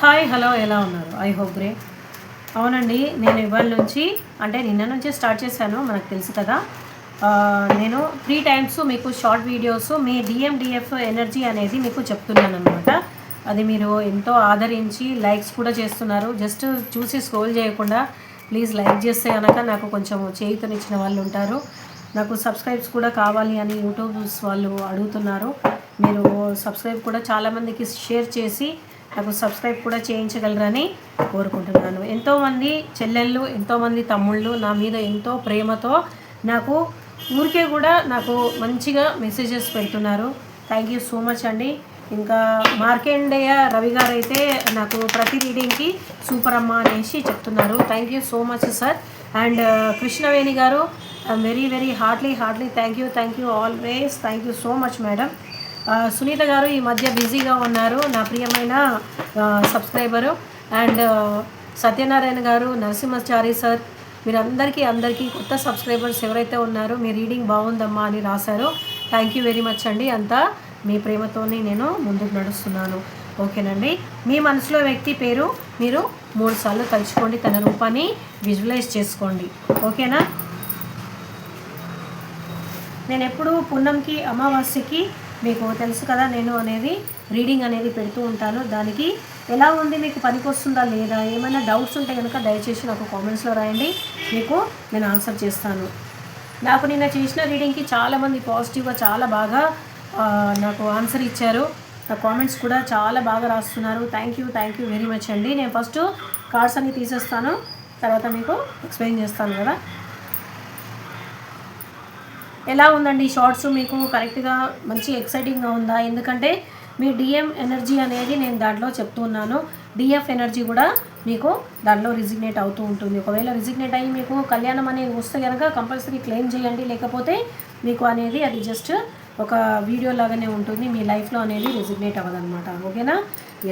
Hi hello ఎలా ఉన్నారు? I hope great. అవునండి, నేను ఇవాళ నుంచి అంటే నిన్న నుంచే స్టార్ట్ చేశాను, మనకు తెలుసు కదా. నేను 3 టైమ్స్ మీకు షార్ట్ వీడియోస్ మీ డిఎండిఎఫ్ ఎనర్జీ అనేది మీకు చెప్తున్నాను అనమాట. అది మీరు ఎంతో ఆదరించి లైక్స్ కూడా చేస్తున్నారు. జస్ట్ చూసి స్క్రోల్ చేయకుండా ప్లీజ్ లైక్ చేస్తే కనుక నాకు కొంచెం చేయూతనిచ్చిన వాళ్ళు ఉంటారు. నాకు సబ్స్క్రైబ్స్ కూడా కావాలి అని యూట్యూబ్స్ వాళ్ళు అడుగుతున్నారు. మీరు సబ్స్క్రైబ్ కూడా చాలామందికి షేర్ చేసి నాకు సబ్స్క్రైబ్ కూడా చేయించగలరని కోరుకుంటున్నాను. ఎంతోమంది చెల్లెళ్ళు, ఎంతోమంది తమ్ముళ్ళు నా మీద ఎంతో ప్రేమతో నాకు ఊరికే కూడా నాకు మంచిగా మెసేజెస్ పెడుతున్నారు. థ్యాంక్ యూ సో మచ్ అండి. ఇంకా మార్కండేయ రవి గారు అయితే నాకు ప్రతి రీడింగ్కి సూపర్ అమ్మ అనేసి చెప్తున్నారు. Thank you so much sir. And Krishnaveni garu, I'm very very heartly thank you always. Thank you so much madam. Sunitha garu ఈ మధ్య బిజీగా ఉన్నారు, నా ప్రియమైన సబ్స్క్రైబరు. అండ్ సత్యనారాయణ గారు, నరసింహాచారి సార్, అందరికీ కొత్త సబ్స్క్రైబర్స్ ఎవరైతే ఉన్నారో మీ రీడింగ్ బాగుందమ్మా అని రాశారు. థ్యాంక్ యూ వెరీ మచ్ అండి. అంతా మీ ప్రేమతోనే నేను ముందుకు నడుస్తున్నాను. ఓకేనండి. మీ మనసులో వ్యక్తి పేరు మీరు 3 సార్లు తలుచుకోండి, తన రూపాన్ని విజువలైజ్ చేసుకోండి. ఓకేనా? నేను ఎప్పుడు పున్నంకి అమావాస్యకి మీకు తెలుసు కదా నేను అనేది రీడింగ్ అనేది పెడుతూ ఉంటాను. దానికి ఎలా ఉంది, మీకు పనికొస్తుందా లేదా, ఏమైనా డౌట్స్ ఉంటే కనుక దయచేసి నాకు కామెంట్స్లో రాయండి, మీకు నేను ఆన్సర్ చేస్తాను. నాకు నిన్న చేసిన రీడింగ్కి చాలామంది పాజిటివ్గా చాలా బాగా నాకు ఆన్సర్ ఇచ్చారు. నా కామెంట్స్ కూడా చాలా బాగా రాస్తున్నారు. థ్యాంక్ యూ వెరీ మచ్ అండి. నేను ఫస్ట్ కార్డ్స్ అన్ని తీసేస్తాను, తర్వాత మీకు ఎక్స్ప్లెయిన్ చేస్తాను కదా. ఎలా ఉందండి షార్ట్స్, మీకు కరెక్ట్గా మంచి ఎక్సైటింగ్గా ఉందా? ఎందుకంటే మీ డిఎం ఎనర్జీ అనేది నేను దాంట్లో చెప్తున్నాను, డిఎఫ్ ఎనర్జీ కూడా మీకు దాంట్లో రిజిగ్నేట్ అవుతూ ఉంటుంది. ఒకవేళ రిజిగ్నేట్ అయ్యి మీకు కళ్యాణం అనేది వస్తే కనుక కంపల్సరీ క్లెయిమ్ చేయండి, లేకపోతే మీకు అనేది అది జస్ట్ ఒక వీడియో లాగానే ఉంటుంది, మీ లైఫ్లో అనేది రిజిగ్నేట్ అవ్వదన్నమాట. ఓకేనా?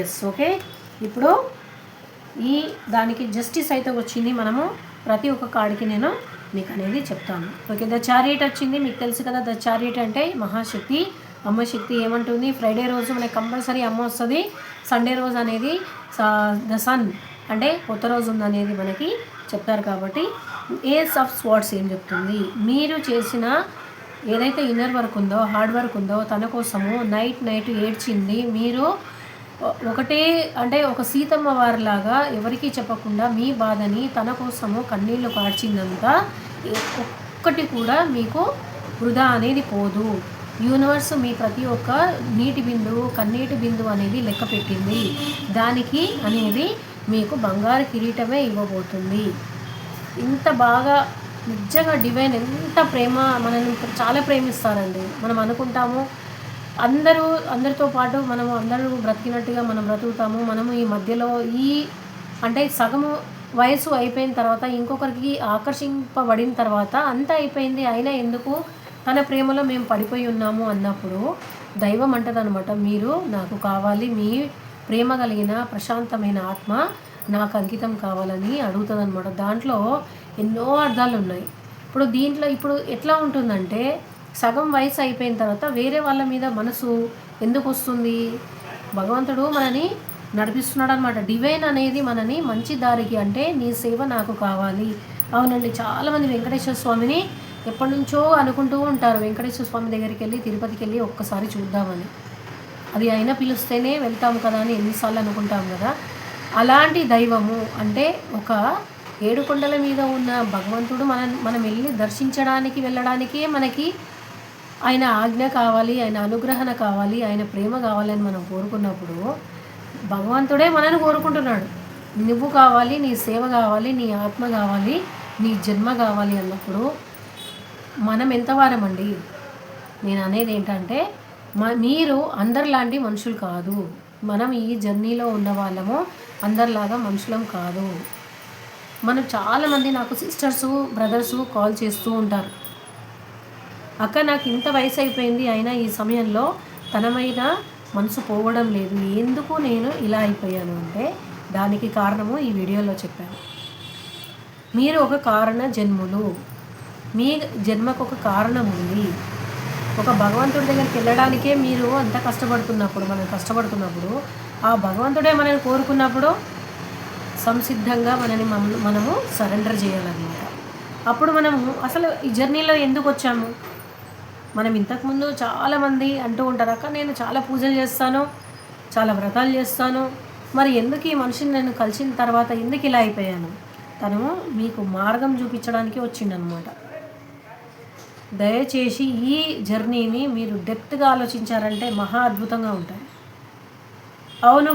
Yes, okay. ఇప్పుడు ఈ దానికి జస్టిస్ అయితే వచ్చింది, మనము ప్రతి ఒక్క కార్డుకి నేను మీకు అనేది చెప్తాను. ఓకే, ద చారియట్ వచ్చింది, మీకు తెలుసు కదా. ద చారియట్ అంటే మహాశక్తి, అమ్మ శక్తి ఏమంటుంది, ఫ్రైడే రోజు మనకి కంపల్సరీ అమ్మ వస్తుంది, సండే రోజు అనేది ద సన్ అంటే కొత్త రోజు ఉందనేది మనకి చెప్తారు. కాబట్టి ఏస్ ఆఫ్ స్వార్డ్స్ ఏం చెప్తుంది, మీరు చేసిన ఏదైతే ఇన్నర్ వర్క్ ఉందో, హార్డ్ వర్క్ ఉందో, తన కోసము నైట్ ఏడ్చింది, మీరు ఒకటే అంటే ఒక సీతమ్మ వారిలాగా ఎవరికీ చెప్పకుండా మీ బాధని తన కోసము కన్నీళ్లు కార్చిందంతా ఒక్కటి కూడా మీకు వృధా అనేది పోదు. యూనివర్స్ మీ ప్రతి ఒక్క నీటి బిందువు, కన్నీటి బిందువు అనేది లెక్క పెట్టింది, దానికి అనేది మీకు బంగారు కిరీటమే ఇవ్వబోతుంది. ఇంత బాగా నిజంగా డివైన్ ఎంత ప్రేమ, మనల్ని చాలా ప్రేమిస్తారండి. మనం అనుకుంటాము అందరితో పాటు మనము అందరూ బ్రతికినట్టుగా మనం బ్రతుకుతాము. మనము ఈ మధ్యలో అంటే సగము వయసు అయిపోయిన తర్వాత ఇంకొకరికి ఆకర్షింపబడిన తర్వాత అంతా అయిపోయింది, అయినా ఎందుకు తన ప్రేమలో మేము పడిపోయి ఉన్నాము అన్నప్పుడు దైవం అంటదనమాట, మీరు నాకు కావాలి, మీ ప్రేమ కలిగిన ప్రశాంతమైన ఆత్మ నాకు అంకితం కావాలని అడుగుతుందనమాట. దాంట్లో ఎన్నో అర్థాలు ఉన్నాయి. ఇప్పుడు ఎట్లా ఉంటుందంటే, సగం వయసు అయిపోయిన తర్వాత వేరే వాళ్ళ మీద మనసు ఎందుకు వస్తుంది? భగవంతుడు మనని నడిపిస్తున్నాడు అనమాట. డివైన్ అనేది మనని మంచి దారికి, అంటే నీ సేవ నాకు కావాలి. అవునండి, చాలామంది వెంకటేశ్వర స్వామిని ఎప్పటి నుంచో అనుకుంటూ ఉంటారు, వెంకటేశ్వర స్వామి దగ్గరికి వెళ్ళి తిరుపతికి వెళ్ళి ఒక్కసారి చూద్దామని. అది అయినా పిలుస్తేనే వెళ్తాము కదా అని ఎన్నిసార్లు అనుకుంటాం కదా. అలాంటి దైవము అంటే ఒక 7 కొండల మీద ఉన్న భగవంతుడు మనం వెళ్ళి దర్శించడానికి వెళ్ళడానికే మనకి ఆయన ఆజ్ఞ కావాలి, ఆయన అనుగ్రహణ కావాలి, ఆయన ప్రేమ కావాలని మనం కోరుకున్నప్పుడు భగవంతుడే మనని కోరుకుంటున్నాడు. నువ్వు కావాలి, నీ సేవ కావాలి, నీ ఆత్మ కావాలి, నీ జన్మ కావాలి అన్నప్పుడు మనం ఎంతవారమండి? నేను అనేది ఏంటంటే, మీరు అందరిలాంటి మనుషులు కాదు, మనం ఈ జర్నీలో ఉన్న వాళ్ళము అందరిలాగా మనుషులం కాదు. మనం చాలామంది నాకు సిస్టర్సు బ్రదర్సు కాల్ చేస్తూ ఉంటారు, అక్క నాకు ఇంత వయసు అయిపోయింది, అయినా ఈ సమయంలో తన మీద మనసు పోవడం లేదు, ఎందుకు నేను ఇలా అయిపోయాను అంటే దానికి కారణము ఈ వీడియోలో చెప్పాను. మీరు ఒక కారణ జన్ములు, మీ జన్మకు ఒక కారణం ఉంది. ఒక భగవంతుడి దగ్గరికి వెళ్ళడానికే మీరు అంత కష్టపడుతున్నప్పుడు, మనం కష్టపడుతున్నప్పుడు, ఆ భగవంతుడే మనల్ని కోరుకున్నప్పుడు సంసిద్ధంగా మనము సరెండర్ చేయాలన్నమాట. అప్పుడు మనము అసలు ఈ జర్నీలో ఎందుకు వచ్చాము? మనం ఇంతకుముందు చాలామంది అంటూ ఉంటారు, అక్క నేను చాలా పూజలు చేస్తాను, చాలా వ్రతాలు చేస్తాను, మరి ఎందుకు ఈ మనిషిని నేను కలిసిన తర్వాత ఎందుకు ఇలా అయిపోయాను? తను మీకు మార్గం చూపించడానికి వచ్చిండనమాట. దయచేసి ఈ జర్నీని మీరు డెప్త్గా ఆలోచించారంటే మహా అద్భుతంగా ఉంటుంది. అవును,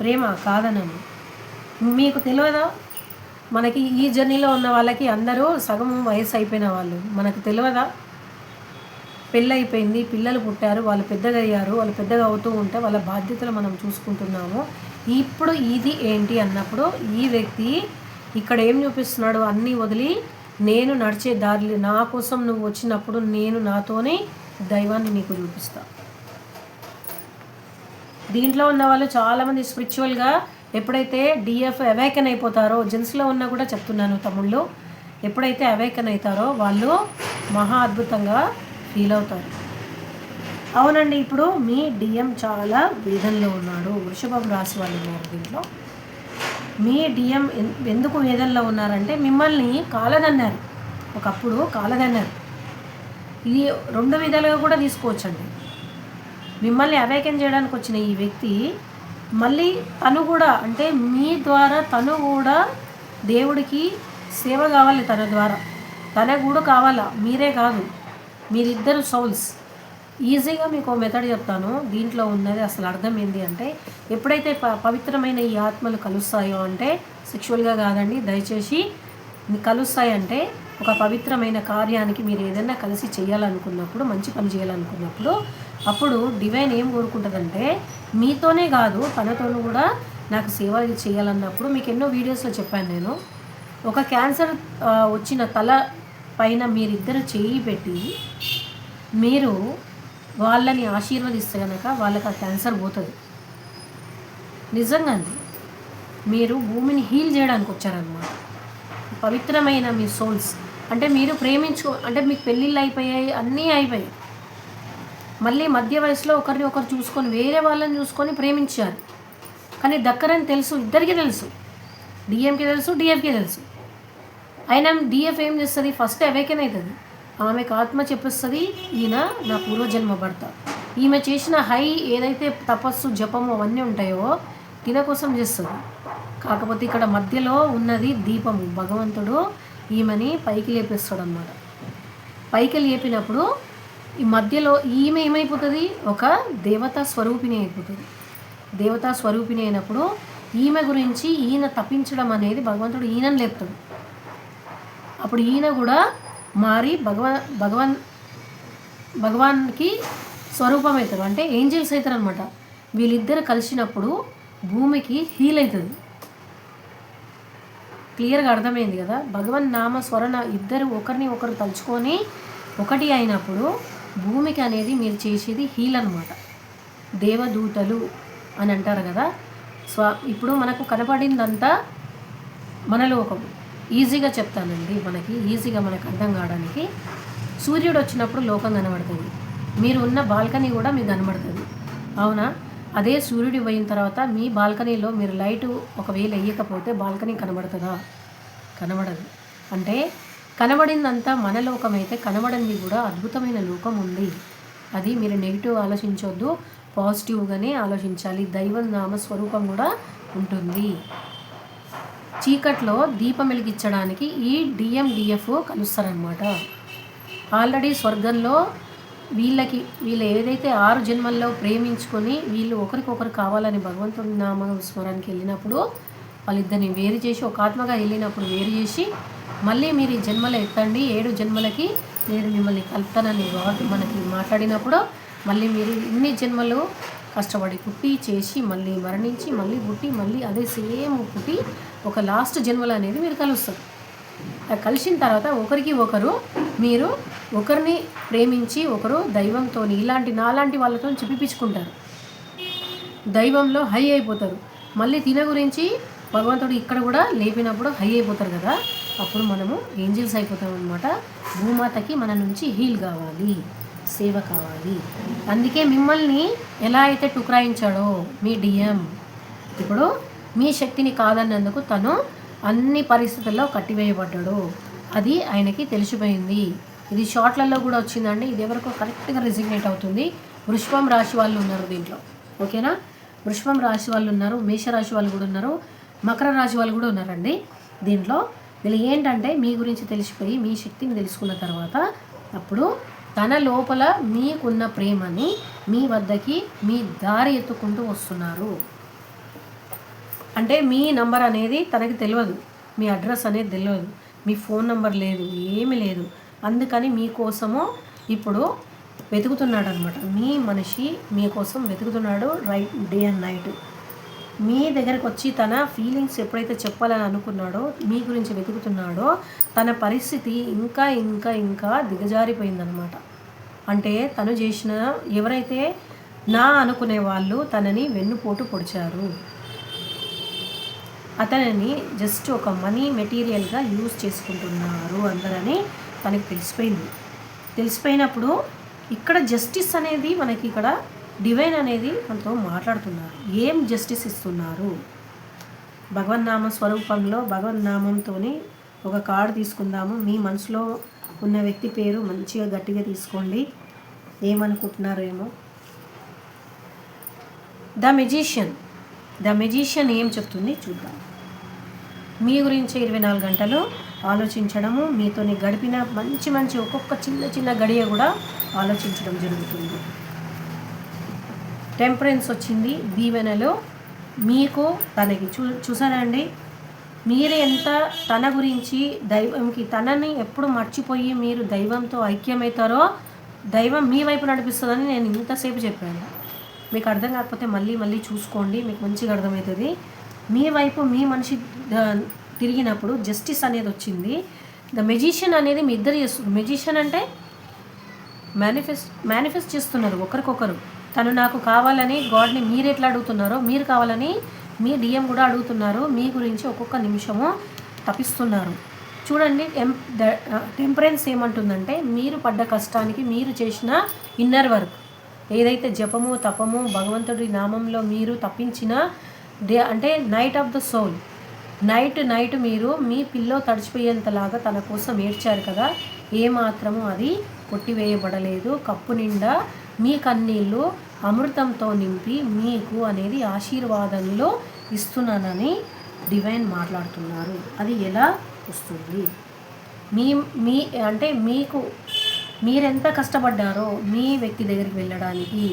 ప్రేమ కాదనను. మీకు తెలియదా, మనకి ఈ జర్నీలో ఉన్న వాళ్ళకి అందరూ సగం వయసు అయిపోయిన వాళ్ళు. మనకు తెలియదా, పెళ్ళైపోయింది, పిల్లలు పుట్టారు, వాళ్ళు పెద్దగా అయ్యారు, వాళ్ళు పెద్దగా అవుతూ ఉంటే వాళ్ళ బాధ్యతలు మనం చూసుకుంటున్నాము. ఇప్పుడు ఇది ఏంటి అన్నప్పుడు ఈ వ్యక్తి ఇక్కడ ఏం చూపిస్తున్నాడు, అన్నీ వదిలి నేను నడిచే దారిలో నా కోసం నువ్వు వచ్చినప్పుడు నేను నాతోనే దైవాన్ని నీకు చూపిస్తా. దీంట్లో ఉన్న వాళ్ళు చాలామంది స్పిరిచువల్గా ఎప్పుడైతే డిఎఫ్ అవేకన్ అయిపోతారో, జెంట్స్లో ఉన్నా కూడా చెప్తున్నాను తమ్ముళ్ళు, ఎప్పుడైతే అవేకన్ అవుతారో వాళ్ళు మహా అద్భుతంగా ఫీల్ అవుతారు. అవునండి, ఇప్పుడు మీ డిఎం చాలా వేదనలో ఉన్నాడు. వృషభం రాశి వాళ్ళు ఉన్నారు దీంట్లో. మీ డిఎం ఎందుకు వేదనలో ఉన్నారంటే మిమ్మల్ని కాలదన్నారు, ఒకప్పుడు కాలదన్నారు. ఇది 2 విధాలుగా కూడా తీసుకోవచ్చండి. మిమ్మల్ని అవేకన్ చేయడానికి వచ్చిన ఈ వ్యక్తి మళ్ళీ తను కూడా, అంటే మీ ద్వారా తను కూడా దేవుడికి సేవ కావాలి, తన ద్వారా తన కూడా కావాలా, మీరే కాదు, మీరిద్దరు సౌల్స్. ఈజీగా మీకు మెథడ్ చెప్తాను. దీంట్లో ఉన్నది అసలు అర్థం ఏంటి అంటే, ఎప్పుడైతే పవిత్రమైన ఈ ఆత్మలు కలుస్తాయో, అంటే సెక్షువల్గా కాదండి, దయచేసి కలుస్తాయి అంటే ఒక పవిత్రమైన కార్యానికి మీరు ఏదైనా కలిసి చేయాలనుకున్నప్పుడు, మంచి పని చేయాలనుకున్నప్పుడు, అప్పుడు డివైన్ ఏం కోరుకుంటుందంటే మీతోనే కాదు తనతోనూ కూడా నాకు సేవ చేయాలన్నప్పుడు, మీకు ఎన్నో వీడియోస్లో చెప్పాను నేను, ఒక క్యాన్సర్ వచ్చిన తల పైన మీరిద్దరు చేయి పెట్టి మీరు వాళ్ళని ఆశీర్వదిస్తే కనుక వాళ్ళకి ఆ క్యాన్సర్ పోతుంది. నిజంగా అండి, మీరు భూమిని హీల్ చేయడానికి వచ్చారన్నమాట. పవిత్రమైన మీ సోల్స్, అంటే మీరు అంటే మీకు పెళ్ళిళ్ళు అయిపోయాయి, అన్నీ అయిపోయాయి, మళ్ళీ మధ్య వయసులో ఒకరిని ఒకరు చూసుకొని వేరే వాళ్ళని చూసుకొని ప్రేమించారు, కానీ దక్కరని తెలుసు, ఇద్దరికీ తెలుసు, డిఎంకి తెలుసు, డిఎఫ్కి తెలుసు. అయినా డిఎఫ్ ఏం చేస్తుంది, ఫస్ట్ అవేకెన్ అవుతుంది, ఆమెకు ఆత్మ చెప్పిస్తుంది ఈయన నా పూర్వజన్మ భర్త. ఈమె చేసిన హై ఏదైతే తపస్సు జపము అవన్నీ ఉంటాయో తిన కోసం చేస్తుంది. కాకపోతే ఇక్కడ మధ్యలో ఉన్నది దీపము. భగవంతుడు ఈమెని పైకి లేపేస్తాడు అన్నమాట. పైకి లేపినప్పుడు ఈ మధ్యలో ఈమె ఏమైపోతుంది, ఒక దేవతా స్వరూపిణి అయిపోతుంది. దేవతా స్వరూపిణి అయినప్పుడు ఈమె గురించి ఈయన తప్పించడం అనేది భగవంతుడు ఈయనని లేపుతాడు. అప్పుడు ఈయన కూడా మారి భగవాన్కి స్వరూపం అవుతారు, అంటే ఏంజల్స్ అవుతారు అనమాట. వీళ్ళిద్దరు కలిసినప్పుడు భూమికి హీల్ అవుతుంది. క్లియర్గా అర్థమైంది కదా. భగవన్ నామ స్మరణ ఇద్దరు ఒకరిని ఒకరు తలుచుకొని ఒకటి అయినప్పుడు భూమికి అనేది మీరు చేసేది హీల్ అనమాట. దేవదూతలు అని అంటారు కదా. ఇప్పుడు మనకు కనపడిందంతా మనలోకం. ఈజీగా చెప్తానండి, మనకి ఈజీగా మనకు అర్థం కావడానికి. సూర్యుడు వచ్చినప్పుడు లోకం కనబడుతుంది, మీరు ఉన్న బాల్కనీ కూడా మీకు కనబడుతుంది, అవునా? అదే సూర్యుడు పోయిన తర్వాత మీ బాల్కనీలో మీరు లైటు ఒకవేళ వేయకపోతే బాల్కనీ కనబడుతుందా? కనబడదు. అంటే కనబడిందంతా మన లోకం అయితే కనబడింది కూడా అద్భుతమైన లోకం ఉంది. అది మీరు నెగిటివ్ ఆలోచించవద్దు, పాజిటివ్గానే ఆలోచించాలి. దైవ నామ స్వరూపం కూడా ఉంటుంది. చీకట్లో దీపం వెలిగించడానికి ఈ డిఎఫ్ కలుస్తారనమాట. ఆల్రెడీ స్వర్గంలో వీళ్ళు ఏదైతే 6 జన్మల్లో ప్రేమించుకొని వీళ్ళు ఒకరికొకరు కావాలని భగవంతుడి నామ స్మరణకి వెళ్ళినప్పుడు వాళ్ళిద్దరిని వేరు చేసి, ఒక ఆత్మగా వెళ్ళినప్పుడు వేరు చేసి, మళ్ళీ మీరు ఈ జన్మలో ఎత్తండి, 7 జన్మలకి నేను మిమ్మల్ని కలుపుతానని మనకి మాట్లాడినప్పుడు మళ్ళీ మీరు ఇన్ని జన్మలు కష్టపడి పుట్టి చేసి మళ్ళీ మరణించి మళ్ళీ పుట్టి మళ్ళీ అదే సేమ్ పుట్టి ఒక లాస్ట్ జన్మలు అనేది మీరు కలుస్తారు. కలిసిన తర్వాత ఒకరికి ఒకరు మీరు ఒకరిని ప్రేమించి ఒకరు దైవంతో నాలాంటి వాళ్ళతో చెప్పిపించుకుంటారు. దైవంలో హై అయిపోతారు. మళ్ళీ తిన గురించి భగవంతుడు ఇక్కడ కూడా లేపినప్పుడు హై అయిపోతారు కదా. అప్పుడు మనము ఏంజిల్స్ అయిపోతాం అనమాట. భూమాతకి మన నుంచి హీల్ కావాలి. సేవ కావాలి. అందుకే మిమ్మల్ని ఎలా అయితే టుకరాయించాడో మీ డిఎం, ఇప్పుడు మీ శక్తిని కాదన్నందుకు తను అన్ని పరిస్థితుల్లో కట్టివేయబడ్డాడు. అది ఆయనకి తెలిసిపోయింది. ఇది షార్ట్లలో కూడా వచ్చిందండి. ఇది ఎవరికో కరెక్ట్గా రిజిగ్నేట్ అవుతుంది. వృషభం రాశి వాళ్ళు ఉన్నారు దీంట్లో, ఓకేనా? వృషభం రాశి వాళ్ళు ఉన్నారు, మేషరాశి వాళ్ళు కూడా ఉన్నారు, మకర రాశి వాళ్ళు కూడా ఉన్నారండి దీంట్లో. వీళ్ళు ఏంటంటే మీ గురించి తెలిసిపోయి మీ శక్తిని తెలుసుకున్న తర్వాత అప్పుడు తన లోపల మీకున్న ప్రేమని మీ వద్దకి మీ దారి ఎత్తుకుంటూ వస్తున్నారు. అంటే మీ నంబర్ అనేది తనకి తెలియదు, మీ అడ్రస్ అనేది తెలియదు, మీ ఫోన్ నంబర్ లేదు, ఏమీ లేదు. అందుకని మీకోసము ఇప్పుడు వెతుకుతున్నాడు అనమాట. మీ మనిషి మీకోసం వెతుకుతున్నాడు డే అండ్ నైట్. మీ దగ్గరకు వచ్చి తన ఫీలింగ్స్ ఎప్పుడైతే చెప్పాలని అనుకున్నాడో, మీ గురించి వెతుకుతున్నాడో, తన పరిస్థితి ఇంకా ఇంకా ఇంకా దిగజారిపోయిందనమాట. అంటే తను చేసిన ఎవరైతే నా అనుకునే వాళ్ళు తనని వెన్నుపోటు పొడిచారు, అతనిని జస్ట్ ఒక మనీ మెటీరియల్గా యూజ్ చేసుకుంటున్నారు అందరని తనకి తెలిసిపోయింది. తెలిసిపోయినప్పుడు ఇక్కడ జస్టిస్ అనేది మనకి ఇక్కడ డివైన్ అనేది మనతో మాట్లాడుతున్నారు. ఏం జస్టిస్ ఇస్తున్నారు? భగవన్నామ స్వరూపంలో భగవన్నామంతో ఒక కార్డు తీసుకుందాము. మీ మనసులో ఉన్న వ్యక్తి పేరు మంచిగా గట్టిగా తీసుకోండి. ఏమనుకుంటున్నారేమో. ద మెజిషియన్ ఏం చెప్తుంది చూద్దాం. మీ గురించి 24 గంటలు ఆలోచించడము, మీతోని గడిపిన మంచి ఒక్కొక్క చిన్న గడియ కూడా ఆలోచించడం జరుగుతుంది. టెంపరెన్స్ వచ్చింది, దీవెనలో మీకు తనకి చూసానండి. మీరు ఎంత తన గురించి దైవంకి తనని ఎప్పుడు మర్చిపోయి మీరు దైవంతో ఐక్యమవుతారో దైవం మీ వైపు నడిపిస్తుందని నేను ఇంతసేపు చెప్పాను. మీకు అర్థం కాకపోతే మళ్ళీ చూసుకోండి, మీకు మంచిగా అర్థమవుతుంది. మీ వైపు మీ మనిషి తిరిగినప్పుడు జస్టిస్ అనేది వచ్చింది. ద మెజిషియన్ అనేది మీ ఇద్దరు చేస్తున్నారు. మెజిషియన్ అంటే మేనిఫెస్ట్ చేస్తున్నారు ఒకరికొకరు. తను నాకు కావాలని గాడ్ని మీరు ఎట్లా అడుగుతున్నారో మీరు కావాలని మీ డిఎం కూడా అడుగుతున్నారు. మీ గురించి ఒక్కొక్క నిమిషము తపిస్తున్నారు. చూడండి, టెంపరెన్స్ ఏమంటుందంటే మీరు పడ్డ కష్టానికి మీరు చేసిన ఇన్నర్ వర్క్ ఏదైతే జపము తపము భగవంతుడి నామంలో మీరు తప్పించిన అంటే night of the soul, night మీరు మీ పిల్లో తడిచిపోయేంతలాగా తన కోసం ఏడ్చారు కదా, ఏమాత్రము అది కొట్టివేయబడలేదు. కప్పు నిండా మీ కన్నీళ్ళు అమృతంతో నింపి మీకు అనేది ఆశీర్వాదంలో ఇస్తున్నానని డివైన్ మాట్లాడుతున్నారు. అది ఎలా వస్తుంది? మీ అంటే మీరెంత కష్టపడ్డారో మీ వ్యక్తి దగ్గరికి వెళ్ళడానికి,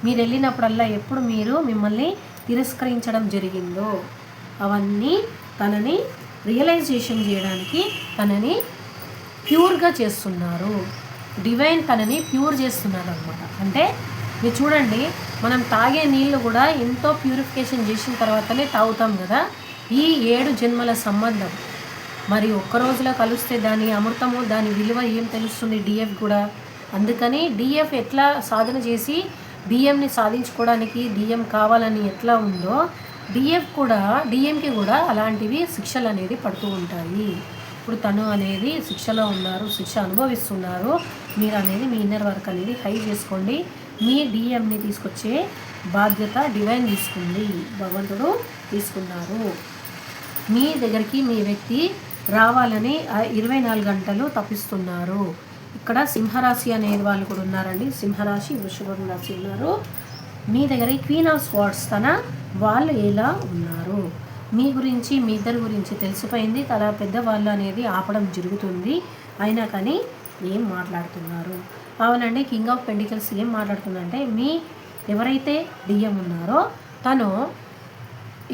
మీరు వెళ్ళినప్పుడల్లా ఎప్పుడు మీరు మిమ్మల్ని తిరస్కరించడం జరిగిందో అవన్నీ తనని రియలైజేషన్ చేయడానికి తనని ప్యూర్గా చేస్తున్నారు. డివైన్ తనని ప్యూర్ చేస్తున్నారు అనమాట. అంటే మీరు చూడండి, మనం తాగే నీళ్ళు కూడా ఎంతో ప్యూరిఫికేషన్ చేసిన తర్వాతనే తాగుతాం కదా. ఈ 7 జన్మల సంబంధం మరి ఒక్క రోజులో కలిస్తే దాని అమృతము దాని విలువ ఏం తెలుస్తుంది డిఎఫ్ కూడా. అందుకని డిఎఫ్ ఎట్లా సాధన చేసి డిఎంని సాధించుకోవడానికి డిఎం కావాలని ఎట్లా ఉందో డిఎంకి కూడా అలాంటివి శిక్షలు అనేది పడుతూ ఉంటాయి. ఇప్పుడు తను అనేది శిక్షలో ఉన్నారు, శిక్ష అనుభవిస్తున్నారు. మీరు అనేది మీ ఇన్నర్ వర్క్ అనేది హై చేసుకోండి. మీ డిఎంని తీసుకొచ్చే బాధ్యత డివైన్ తీసుకుంది, భగవంతుడు తీసుకున్నారు. మీ దగ్గరికి మీ వ్యక్తి రావాలని 24 గంటలు తప్పిస్తున్నారు. ఇక్కడ సింహరాశి అనేది వాళ్ళు కూడా ఉన్నారండి. సింహరాశి, వృషభం రాశి ఉన్నారు. మీ దగ్గర క్వీన్ ఆఫ్ స్వార్డ్స్ వాళ్ళు ఎలా ఉన్నారు? మీ గురించి మీ ఇద్దరి గురించి తెలిసిపోయింది. తల పెద్దవాళ్ళు అనేది ఆపడం జరుగుతుంది. అయినా కానీ ఏం మాట్లాడుతున్నారు? అవునండి, కింగ్ ఆఫ్ పెంటికల్స్ ఏం మాట్లాడుతుందంటే మీ ఎవరైతే డిఎం ఉన్నారో తను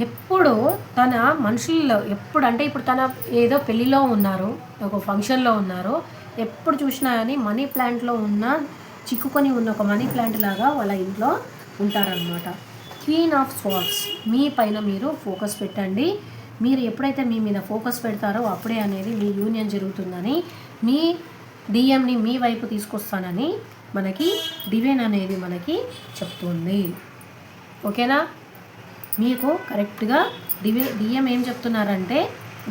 ఎప్పుడు తన మనుషుల్లో ఇప్పుడు తన ఏదో పెళ్ళిలో ఉన్నారు, ఒక ఫంక్షన్లో ఉన్నారు, ఎప్పుడు చూసినా కానీ మనీ ప్లాంట్లో చిక్కుకొని ఉన్న ఒక మనీ ప్లాంట్ లాగా వాళ్ళ ఇంట్లో ఉంటారనమాట. క్వీన్ ఆఫ్ స్వార్డ్స్ మీ పైన మీరు ఫోకస్ పెట్టండి. మీరు ఎప్పుడైతే మీ మీద ఫోకస్ పెడతారో అప్పుడే అనేది మీ యూనియన్ జరుగుతుందని, మీ డిఎంని మీ వైపు తీసుకొస్తానని మనకి డివైన్ అనేది మనకి చెప్తుంది. ఓకేనా? మీకు కరెక్ట్గా డిఎం ఏం చెప్తున్నారంటే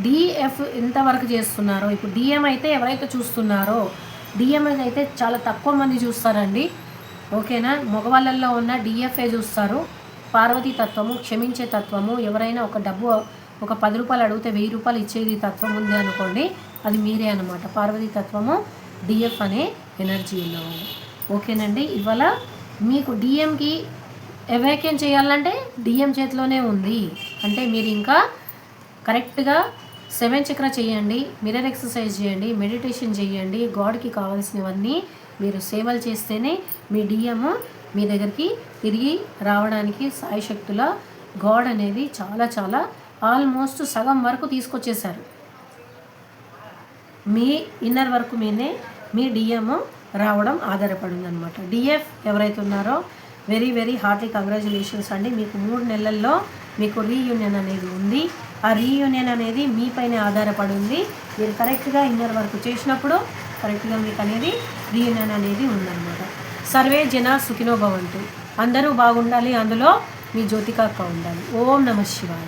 డిఎఫ్ ఎంతవరకు చేస్తున్నారో, ఇప్పుడు డిఎం అయితే ఎవరైతే చూస్తున్నారో డిఎంఏ అయితే చాలా తక్కువ మంది చూస్తారండి, ఓకేనా. మగవాళ్ళల్లో ఉన్న డిఎఫ్ఏ చూస్తారు. పార్వతీ తత్వము, క్షమించే తత్వము, ఎవరైనా ఒక 10 రూపాయలు అడిగితే 1000 రూపాయలు ఇచ్చేది తత్వం ఉంది అనుకోండి, అది మీరే అనమాట. పార్వతీ తత్వము, డిఎఫ్ అనే ఎనర్జీ ఉన్నవాళ్ళు, ఓకేనండి. ఇవాళ మీకు డిఎంకి ఎవాక్యూమ్ చేయాలంటే డిఎం చేతిలోనే ఉంది. అంటే మీరు ఇంకా కరెక్ట్గా 7 చక్ర చేయండి, మిర్రర్ ఎక్సర్సైజ్ చేయండి, మెడిటేషన్ చేయండి. గాడ్కి కావాల్సినవన్నీ మీరు సేవలు చేస్తేనే మీ డిఎం మీ దగ్గరికి తిరిగి రావడానికి సాయశక్తుల గాడ్ అనేది చాలా చాలా ఆల్మోస్ట్ సగం వరకు తీసుకొచ్చేసారు. మీ ఇన్నర్ వర్క్ మీదే మీ డిఎం రావడం ఆధారపడింది అనమాట. డిఎఫ్ ఎవరైతే ఉన్నారో వెరీ వెరీ హార్ట్లీ కంగ్రాచులేషన్స్ అండి. మీకు 3 నెలల్లో మీకు రీయూనియన్ అనేది ఉంది. ఆ రీయూనియన్ అనేది మీపైనే ఆధారపడి ఉంది. మీరు కరెక్ట్గా ఇన్నర్ వర్క్ చేసినప్పుడు కరెక్ట్గా మీకు అనేది రీయూనియన్ అనేది ఉందన్నమాట. సర్వే జన సుఖినో భవంతు. అందరూ బాగుండాలి, అందులో మీ జ్యోతికాక్క ఉండాలి. ఓం నమః శివాయ.